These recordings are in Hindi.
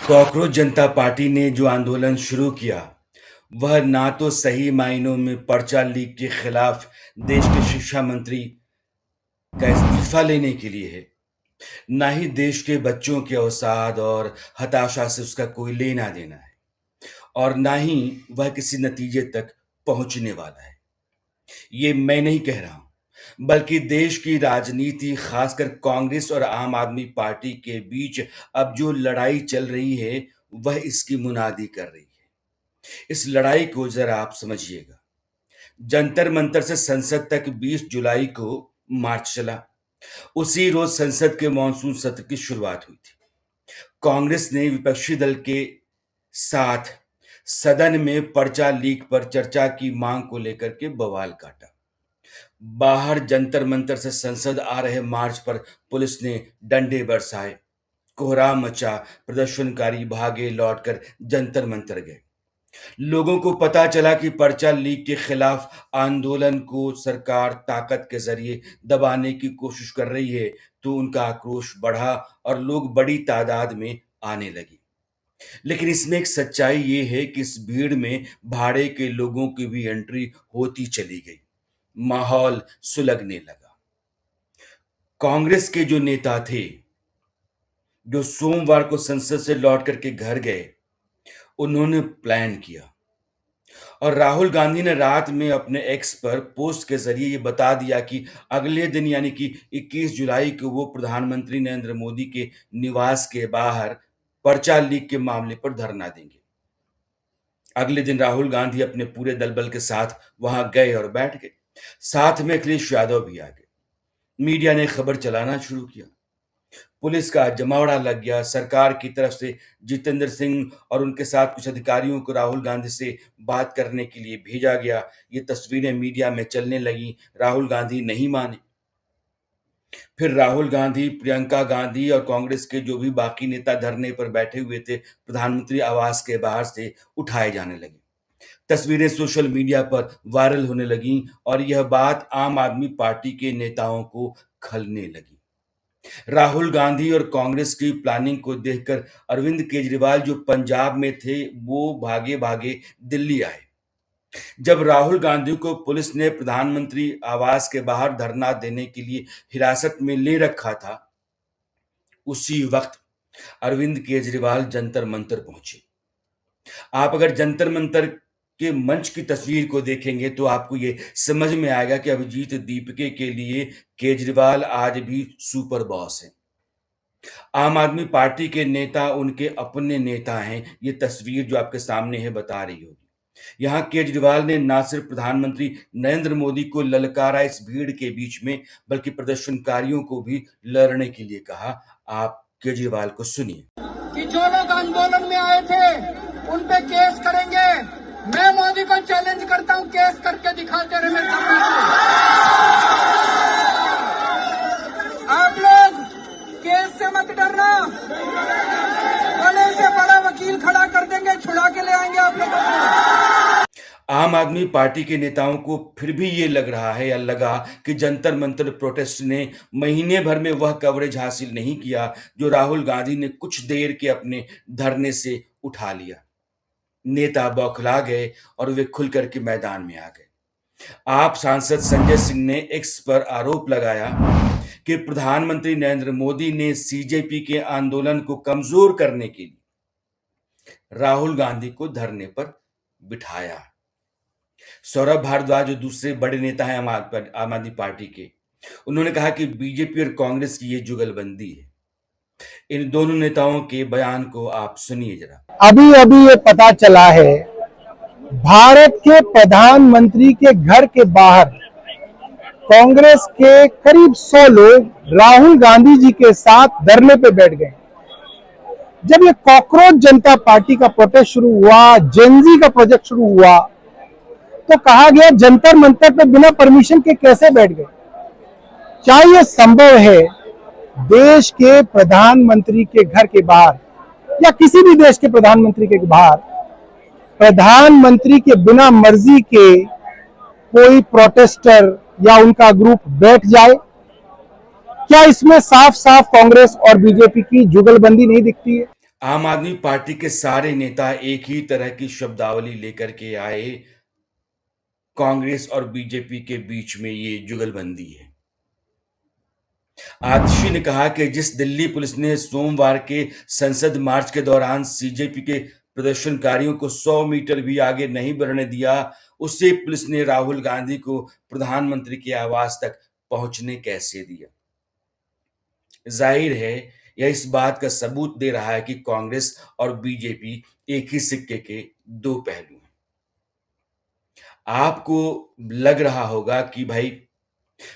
कॉकरोच जनता पार्टी ने जो आंदोलन शुरू किया वह ना तो सही मायनों में पर्चा लीक के खिलाफ देश के शिक्षा मंत्री का इस्तीफा लेने के लिए है, ना ही देश के बच्चों के अवसाद और हताशा से उसका कोई लेना देना है, और ना ही वह किसी नतीजे तक पहुंचने वाला है। ये मैं नहीं कह रहा हूं, बल्कि देश की राजनीति, खासकर कांग्रेस और आम आदमी पार्टी के बीच अब जो लड़ाई चल रही है वह इसकी मुनादी कर रही है। इस लड़ाई को जरा आप समझिएगा। जंतर मंतर से संसद तक 20 जुलाई को मार्च चला। उसी रोज संसद के मॉनसून सत्र की शुरुआत हुई थी। कांग्रेस ने विपक्षी दल के साथ सदन में पर्चा लीक पर चर्चा की मांग को लेकर के बवाल काटा। बाहर जंतर मंतर से संसद आ रहे मार्च पर पुलिस ने डंडे बरसाए, कोहराम मचा, प्रदर्शनकारी भागे लौटकर जंतर मंतर गए। लोगों को पता चला कि पर्चा लीक के खिलाफ आंदोलन को सरकार ताकत के जरिए दबाने की कोशिश कर रही है, तो उनका आक्रोश बढ़ा और लोग बड़ी तादाद में आने लगे। लेकिन इसमें एक सच्चाई ये है कि इस भीड़ में भाड़े के लोगों की भी एंट्री होती चली गई। माहौल सुलगने लगा। कांग्रेस के जो नेता थे, जो सोमवार को संसद से लौट करके घर गए, उन्होंने प्लान किया और राहुल गांधी ने रात में अपने एक्स पर पोस्ट के जरिए ये बता दिया कि अगले दिन यानी कि 21 जुलाई को वो प्रधानमंत्री नरेंद्र मोदी के निवास के बाहर पर्चा लीक के मामले पर धरना देंगे। अगले दिन राहुल गांधी अपने पूरे दलबल के साथ वहां गए और बैठ गए। साथ में अखिलेश यादव भी आ गए। मीडिया ने खबर चलाना शुरू किया। पुलिस का जमावड़ा लग गया। सरकार की तरफ से जितेंद्र सिंह और उनके साथ कुछ अधिकारियों को राहुल गांधी से बात करने के लिए भेजा गया। ये तस्वीरें मीडिया में चलने लगी। राहुल गांधी नहीं माने। फिर राहुल गांधी, प्रियंका गांधी और कांग्रेस के जो भी बाकी नेता धरने पर बैठे हुए थे, प्रधानमंत्री आवास के बाहर से उठाए जाने लगे। तस्वीरें सोशल मीडिया पर वायरल होने लगीं और यह बात आम आदमी पार्टी के नेताओं को खलने लगी। राहुल गांधी और कांग्रेस की प्लानिंग को देखकर अरविंद केजरीवाल, जो पंजाब में थे, वो भागे भागे दिल्ली आए। जब राहुल गांधी को पुलिस ने प्रधानमंत्री आवास के बाहर धरना देने के लिए हिरासत में ले रखा था, उसी वक्त अरविंद केजरीवाल जंतर मंतर पहुंचे। आप अगर जंतर मंतर के मंच की तस्वीर को देखेंगे तो आपको ये समझ में आएगा कि अभिजीत दीपके के लिए केजरीवाल आज भी सुपर बॉस है। आम आदमी पार्टी के नेता उनके अपने नेता हैं। ये तस्वीर जो आपके सामने है बता रही होगी। यहाँ केजरीवाल ने ना सिर्फ प्रधानमंत्री नरेंद्र मोदी को ललकारा इस भीड़ के बीच में, बल्कि प्रदर्शनकारियों को भी लड़ने के लिए कहा। आप केजरीवाल को सुनिए। कि जो लोग आंदोलन में आए थे उन पे केस करेंगे। मैं मोदी को चैलेंज करता हूं, केस करके दिखाते रहे मेरे सामने। आप लोग केस से मत डरना, बड़े से बड़ा वकील खड़ा कर देंगे, छुड़ा के ले आएंगे आप लोगों को। आम आदमी पार्टी के नेताओं को फिर भी ये लग रहा है या लगा कि जंतर मंतर प्रोटेस्ट ने महीने भर में वह कवरेज हासिल नहीं किया जो राहुल गांधी ने कुछ देर के अपने धरने से उठा लिया। नेता बौखला गए और वे खुल करके मैदान में आ गए। आप सांसद संजय सिंह ने एक्स पर आरोप लगाया कि प्रधानमंत्री नरेंद्र मोदी ने सीजेपी के आंदोलन को कमजोर करने के लिए राहुल गांधी को धरने पर बिठाया। सौरभ भारद्वाज, जो दूसरे बड़े नेता हैं आम आदमी पार्टी के, उन्होंने कहा कि बीजेपी और कांग्रेस की ये जुगलबंदी है। इन दोनों नेताओं के बयान को आप सुनिए जरा। अभी अभी ये पता चला है, भारत के प्रधानमंत्री के घर के बाहर कांग्रेस के करीब 100 लोग राहुल गांधी जी के साथ धरने पे बैठ गए। जब ये कॉकरोच जनता पार्टी का प्रोटेस्ट शुरू हुआ, जेनजी का प्रोजेक्ट शुरू हुआ, तो कहा गया जंतर मंतर पे बिना परमिशन के कैसे बैठ गए। क्या ये संभव है देश के प्रधानमंत्री के घर के बाहर या किसी भी देश के प्रधानमंत्री के बाहर प्रधानमंत्री के बिना मर्जी के कोई प्रोटेस्टर या उनका ग्रुप बैठ जाए? क्या इसमें साफ साफ कांग्रेस और बीजेपी की जुगलबंदी नहीं दिखती है? आम आदमी पार्टी के सारे नेता एक ही तरह की शब्दावली लेकर के आए। कांग्रेस और बीजेपी के बीच में ये जुगलबंदी है। आतिशी ने कहा कि जिस दिल्ली पुलिस ने सोमवार के संसद मार्च के दौरान सीजेपी के प्रदर्शनकारियों को 100 मीटर भी आगे नहीं बढ़ने दिया, उससे पुलिस ने राहुल गांधी को प्रधानमंत्री के आवास तक पहुंचने कैसे दिया। जाहिर है, यह इस बात का सबूत दे रहा है कि कांग्रेस और बीजेपी एक ही सिक्के के दो पहलू हैं। आपको लग रहा होगा कि भाई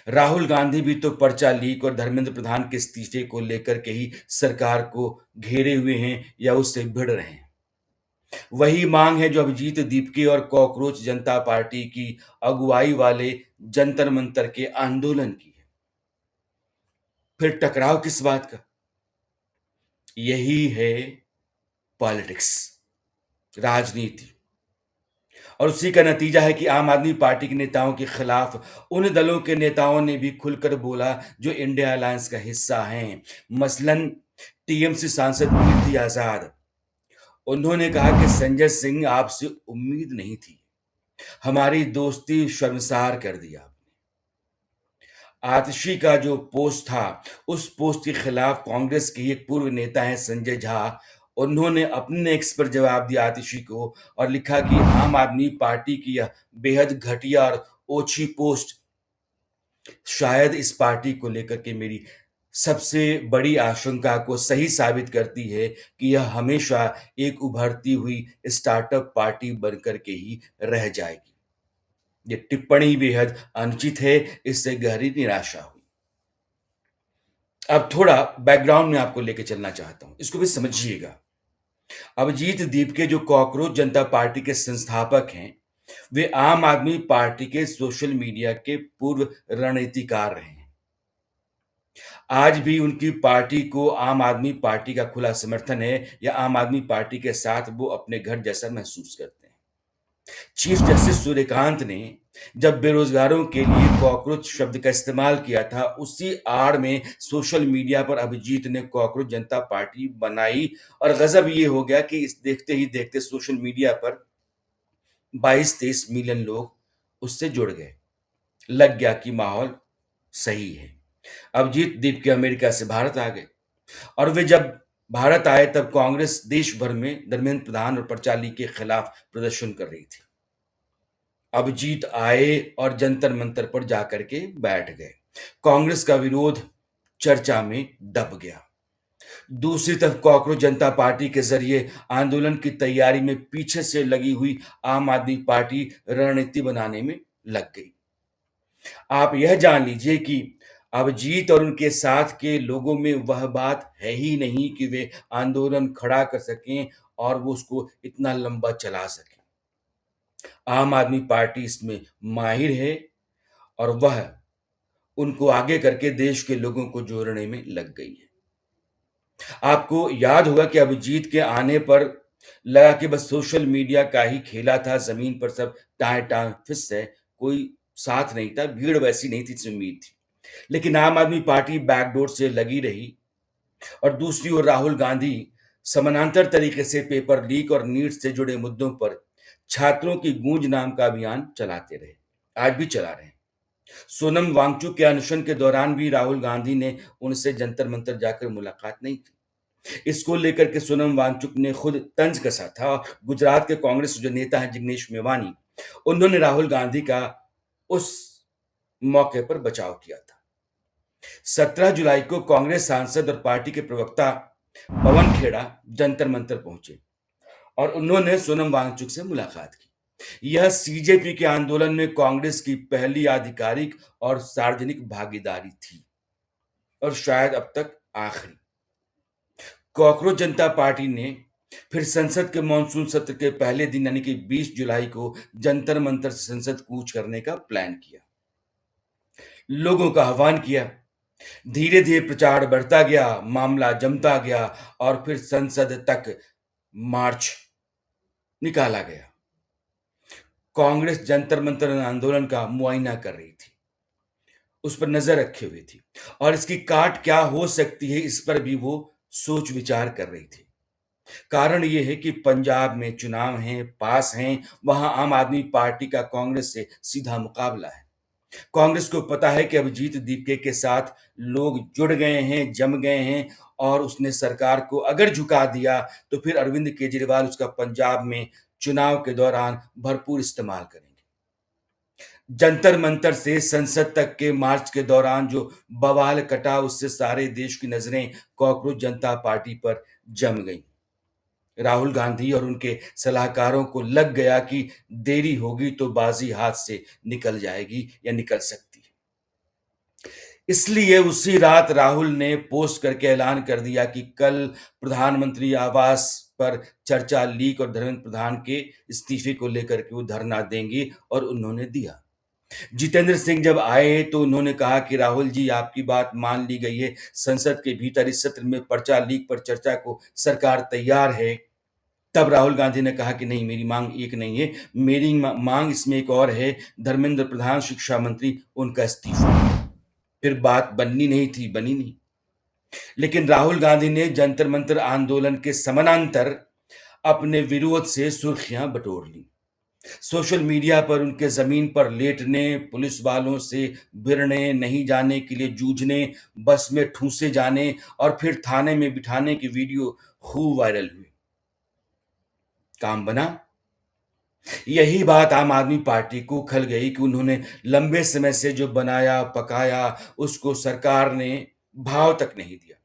राहुल गांधी भी तो पर्चा लीक और धर्मेंद्र प्रधान के इस्तीफे को लेकर के ही सरकार को घेरे हुए हैं या उससे भिड़ रहे हैं। वही मांग है जो अभिजीत दीपके और कॉकरोच जनता पार्टी की अगुवाई वाले जंतर मंतर के आंदोलन की है। फिर टकराव किस बात का? यही है पॉलिटिक्स, राजनीति। और उसी का नतीजा है कि आम आदमी पार्टी के नेताओं के खिलाफ उन दलों के नेताओं ने भी खुलकर बोला जो इंडिया अलायंस का हिस्सा हैं। मसलन टीएमसी सांसद कीर्ति आजाद। उन्होंने कहा कि संजय सिंह, आपसे उम्मीद नहीं थी, हमारी दोस्ती शर्मसार कर दिया। आतिशी का जो पोस्ट था, उस पोस्ट के खिलाफ कांग्रेस के एक पूर्व नेता हैं संजय झा। उन्होंने अपने एक्स पर जवाब दिया आतिशी को और लिखा कि आम आदमी पार्टी की यह बेहद घटिया और ओछी पोस्ट शायद इस पार्टी को लेकर के मेरी सबसे बड़ी आशंका को सही साबित करती है कि यह हमेशा एक उभरती हुई स्टार्टअप पार्टी बनकर के ही रह जाएगी। ये टिप्पणी बेहद अनुचित है, इससे गहरी निराशा हुई। अब थोड़ा बैकग्राउंड में आपको लेके चलना चाहता हूं, इसको भी समझिएगा। अभिजीत दीपके जो कॉकरोच जनता पार्टी के संस्थापक हैं, वे आम आदमी पार्टी के सोशल मीडिया के पूर्व रणनीतिकार रहे हैं। आज भी उनकी पार्टी को आम आदमी पार्टी का खुला समर्थन है या आम आदमी पार्टी के साथ वो अपने घर जैसा महसूस करते हैं। चीफ जस्टिस सूर्यकांत ने जब बेरोजगारों के लिए कॉकरोच शब्द का इस्तेमाल किया था, उसी आड़ में सोशल मीडिया पर अभिजीत ने कॉकरोच जनता पार्टी बनाई और गजब ये हो गया कि इस देखते ही देखते सोशल मीडिया पर 22-23 मिलियन लोग उससे जुड़ गए। लग गया कि माहौल सही है। अभिजीत दीपके अमेरिका से भारत आ गए और वे जब भारत आए तब कांग्रेस देश भर में धर्मेंद्र प्रधान और पर्चा लीक के खिलाफ प्रदर्शन कर रही थी। अभिजीत आए और जंतर मंतर पर जाकर के बैठ गए। कांग्रेस का विरोध चर्चा में दब गया। दूसरी तरफ कॉकरोच जनता पार्टी के जरिए आंदोलन की तैयारी में पीछे से लगी हुई आम आदमी पार्टी रणनीति बनाने में लग गई। आप यह जान लीजिए कि अभिजीत और उनके साथ के लोगों में वह बात है ही नहीं कि वे आंदोलन खड़ा कर सकें और वो उसको इतना लंबा चला सकें। आम आदमी पार्टी इसमें माहिर है और वह उनको आगे करके देश के लोगों को जोड़ने में लग गई है। आपको याद होगा कि अभिजीत के आने पर लगा कि बस सोशल मीडिया का ही खेला था, जमीन पर सब टाए टाए फिस है, कोई साथ नहीं था, भीड़ वैसी नहीं थी जिससे उम्मीद थी। लेकिन आम आदमी पार्टी बैकडोर से लगी रही और दूसरी ओर राहुल गांधी समानांतर तरीके से पेपर लीक और नीट से जुड़े मुद्दों पर छात्रों की गूंज नाम का अभियान चलाते रहे, आज भी चला रहे हैं। सोनम वांगचुक के अनशन के दौरान भी राहुल गांधी ने उनसे जंतर मंतर जाकर मुलाकात नहीं की। इसको लेकर के सोनम वांगचुक ने खुद तंज कसा था। गुजरात के कांग्रेस जो नेता हैं जिग्नेश मेवानी, उन्होंने राहुल गांधी का उस मौके पर बचाव किया था। 17 जुलाई को कांग्रेस सांसद और पार्टी के प्रवक्ता पवन खेड़ा जंतर मंतर पहुंचे और उन्होंने सोनम वांगचुक से मुलाकात की। यह सीजेपी के आंदोलन में कांग्रेस की पहली आधिकारिक और सार्वजनिक भागीदारी थी और शायद अब तक आखिरी। कॉकरोच जनता पार्टी ने फिर संसद के मानसून सत्र के पहले दिन यानी कि 20 जुलाई को जंतर मंतर से संसद कूच करने का प्लान किया, लोगों का आह्वान किया। धीरे धीरे प्रचार बढ़ता गया, मामला जमता गया और फिर संसद तक मार्च निकाला गया। कांग्रेस जंतर मंतर आंदोलन का मुआयना कर रही थी, उस पर नजर रखे हुए थी और इसकी काट क्या हो सकती है इस पर भी वो सोच विचार कर रही थी। कारण ये है कि पंजाब में चुनाव हैं, पास हैं, वहां आम आदमी पार्टी का कांग्रेस से सीधा मुकाबला है। कांग्रेस को पता है कि अभिजीत दीपके के साथ लोग जुड़ गए हैं, जम गए हैं और उसने सरकार को अगर झुका दिया तो फिर अरविंद केजरीवाल उसका पंजाब में चुनाव के दौरान भरपूर इस्तेमाल करेंगे। जंतर मंतर से संसद तक के मार्च के दौरान जो बवाल कटा उससे सारे देश की नजरें कॉकरोच जनता पार्टी पर जम गईं। राहुल गांधी और उनके सलाहकारों को लग गया कि देरी होगी तो बाजी हाथ से निकल जाएगी या निकल सकती है। इसलिए उसी रात राहुल ने पोस्ट करके ऐलान कर दिया कि कल प्रधानमंत्री आवास पर चर्चा लीक और धर्मेंद्र प्रधान के इस्तीफे को लेकर के वो धरना देंगे और उन्होंने दिया। जितेंद्र सिंह जब आए तो उन्होंने कहा कि राहुल जी आपकी बात मान ली गई है, संसद के भीतर इस सत्र में पर्चा लीक पर चर्चा को सरकार तैयार है। तब राहुल गांधी ने कहा कि नहीं, मेरी मांग एक नहीं है, मेरी मांग इसमें एक और है, धर्मेंद्र प्रधान शिक्षा मंत्री उनका इस्तीफा। फिर बात बननी नहीं थी, बनी नहीं। लेकिन राहुल गांधी ने जंतर मंतर आंदोलन के समानांतर अपने विरोध से सुर्खियां बटोर ली। सोशल मीडिया पर उनके जमीन पर लेटने, पुलिस वालों से भिड़ने, नहीं जाने के लिए जूझने, बस में ठूंसे जाने और फिर थाने में बिठाने की वीडियो खूब वायरल हुई। काम बना। यही बात आम आदमी पार्टी को खल गई कि उन्होंने लंबे समय से जो बनाया पकाया उसको सरकार ने भाव तक नहीं दिया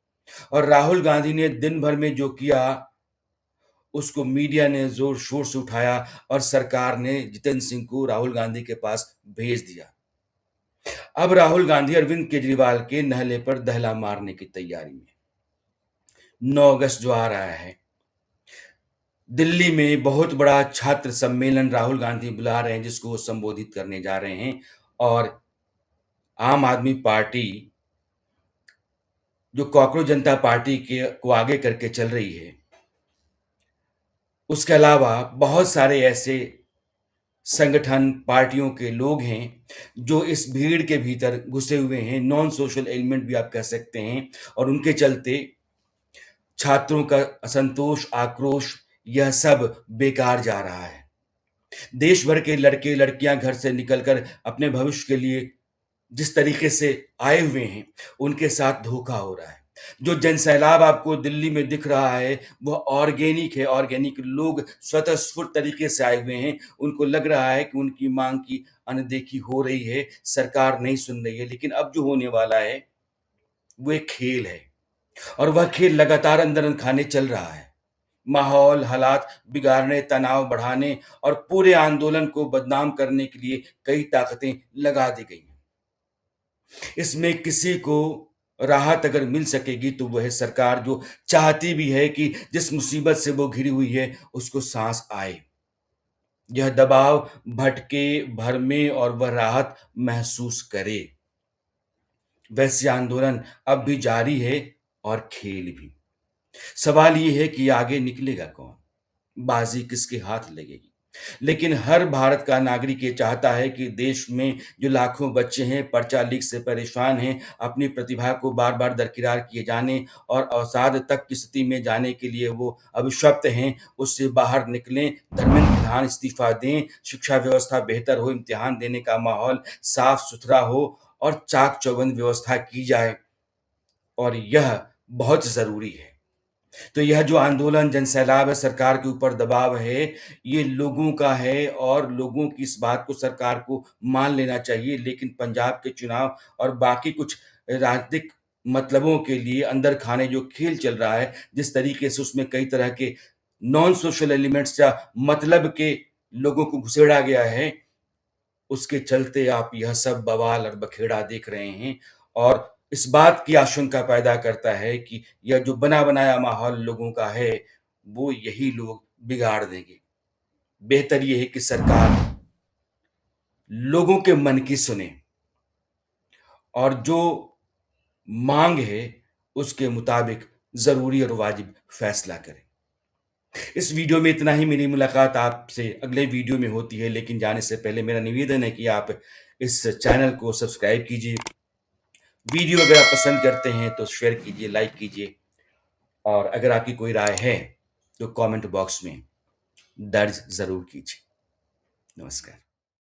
और राहुल गांधी ने दिन भर में जो किया उसको मीडिया ने जोर शोर से उठाया और सरकार ने जितेंद्र सिंह को राहुल गांधी के पास भेज दिया। अब राहुल गांधी अरविंद केजरीवाल के नहले पर दहला मारने की तैयारी में। 9 अगस्त जो आ रहा है, दिल्ली में बहुत बड़ा छात्र सम्मेलन राहुल गांधी बुला रहे हैं जिसको वो संबोधित करने जा रहे हैं और आम आदमी पार्टी जो कॉकरोच जनता पार्टी के को आगे करके चल रही है, उसके अलावा बहुत सारे ऐसे संगठन पार्टियों के लोग हैं जो इस भीड़ के भीतर घुसे हुए हैं, नॉन सोशल एलिमेंट भी आप कह सकते हैं, और उनके चलते छात्रों का असंतोष, आक्रोश, यह सब बेकार जा रहा है। देश भर के लड़के लड़कियां घर से निकलकर अपने भविष्य के लिए जिस तरीके से आए हुए हैं उनके साथ धोखा हो रहा है। जो जनसैलाब आपको दिल्ली में दिख रहा है वह ऑर्गेनिक है। ऑर्गेनिक लोग स्वतःस्फूर्त तरीके से आए हुए हैं। उनको लग रहा है कि उनकी मांग की अनदेखी हो रही है, सरकार नहीं सुन रही है। लेकिन अब जो होने वाला है वो एक खेल है और वह खेल लगातार अंदर खाने चल रहा है। माहौल, हालात बिगाड़ने, तनाव बढ़ाने और पूरे आंदोलन को बदनाम करने के लिए कई ताकतें लगा दी गई हैं। इसमें किसी को राहत अगर मिल सकेगी तो वह सरकार जो चाहती भी है कि जिस मुसीबत से वो घिरी हुई है उसको सांस आए, यह दबाव भटके, भरमे और वह राहत महसूस करे। वैसे आंदोलन अब भी जारी है और खेल भी। सवाल ये है कि आगे निकलेगा कौन, बाजी किसके हाथ लगेगी। लेकिन हर भारत का नागरिक ये चाहता है कि देश में जो लाखों बच्चे हैं पर्चा लीक से परेशान हैं, अपनी प्रतिभा को बार बार दरकिरार किए जाने और अवसाद तक की स्थिति में जाने के लिए वो अभिशप्त हैं, उससे बाहर निकलें। धर्मेंद्र प्रधान इस्तीफा दें, शिक्षा व्यवस्था बेहतर हो, इम्तिहान देने का माहौल साफ सुथरा हो और चाक चौबंद व्यवस्था की जाए, और यह बहुत जरूरी है। तो यह जो आंदोलन जनसैलाब है, सरकार के ऊपर दबाव है, ये लोगों का है और लोगों की इस बात को सरकार को मान लेना चाहिए। लेकिन पंजाब के चुनाव और बाकी कुछ राजनीतिक मतलबों के लिए अंदर खाने जो खेल चल रहा है, जिस तरीके से उसमें कई तरह के नॉन सोशल एलिमेंट्स या मतलब के लोगों को घुसेड़ा गया है, उसके चलते आप यह सब बवाल और बखेड़ा देख रहे हैं और इस बात की आशंका पैदा करता है कि यह जो बना बनाया माहौल लोगों का है वो यही लोग बिगाड़ देंगे। बेहतर यह है कि सरकार लोगों के मन की सुने और जो मांग है उसके मुताबिक जरूरी और वाजिब फैसला करे। इस वीडियो में इतना ही। मेरी मुलाकात आपसे अगले वीडियो में होती है, लेकिन जाने से पहले मेरा निवेदन है कि आप इस चैनल को सब्सक्राइब कीजिए। वीडियो अगर आप पसंद करते हैं तो शेयर कीजिए, लाइक कीजिए और अगर आपकी कोई राय है तो कमेंट बॉक्स में दर्ज जरूर कीजिए। नमस्कार।